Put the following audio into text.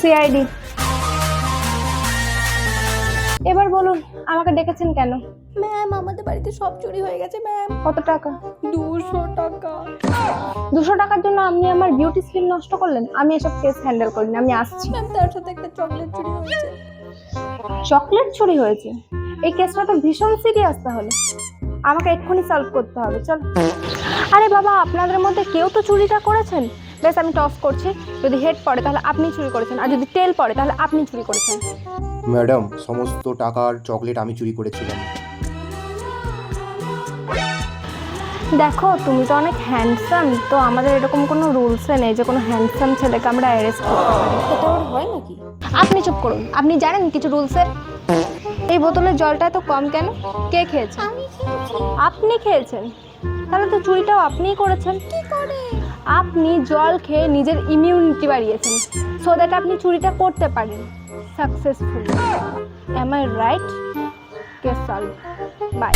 CID. এবার বলুন আমাকে ডেকেছেন কেন? ম্যাম আমাদের বাড়িতে সব চুরি হয়ে গেছে ম্যাম। কত টাকা? 200 টাকা। 200 টাকার জন্য আপনি আমার বিউটি স্কিন নষ্ট করলেন? আমি এসব কেস হ্যান্ডেল করি না, আমি আসছি। ম্যাম তার সাথে একটা চকলেট চুরি হয়েছে। চকলেট চুরি হয়েছে? এই কেসটা তো ভীষণ সিরিয়াস, তাহলে আমাকে এক্ষুনি সলভ করতে হবে। চল। আরে বাবা, আপনাদের মধ্যে কেউ তো চুরিটা করেছেন। বেশ, আমি টস করছি। যদি হেড পড়ে তাহলে আপনি চুরি করেছেন, আর যদি টেল পড়ে তাহলে আপনি চুরি করেছেন। ম্যাডাম, সমস্ত টাকার চকলেট আমি চুরি করেছিলাম। দেখো, তুমি তো অনেক হ্যান্ডসাম, তো আমাদের এরকম কোনো রুলসে নেই যে কোনো হ্যান্ডসাম ছেলেকে আমরা অ্যারেস্ট করতে পারি। এটা ওর হয় নাকি? আপনি চুপ করুন। আপনি জানেন কিছু রুলসের? এই বোতলের জলটা এত কম কেন? কে খেয়েছে? আমি খেয়েছি। আপনি খেয়েছেন? তাহলে তো চুরিটাও আপনিই করেছেন। কি করে? আপনি জল খেয়ে নিজের ইমিউনিটি বাড়িয়েছেন, সো দ্যাট আপনি চুরিটা করতে পারেন successfully. Am I right? Case solve. By.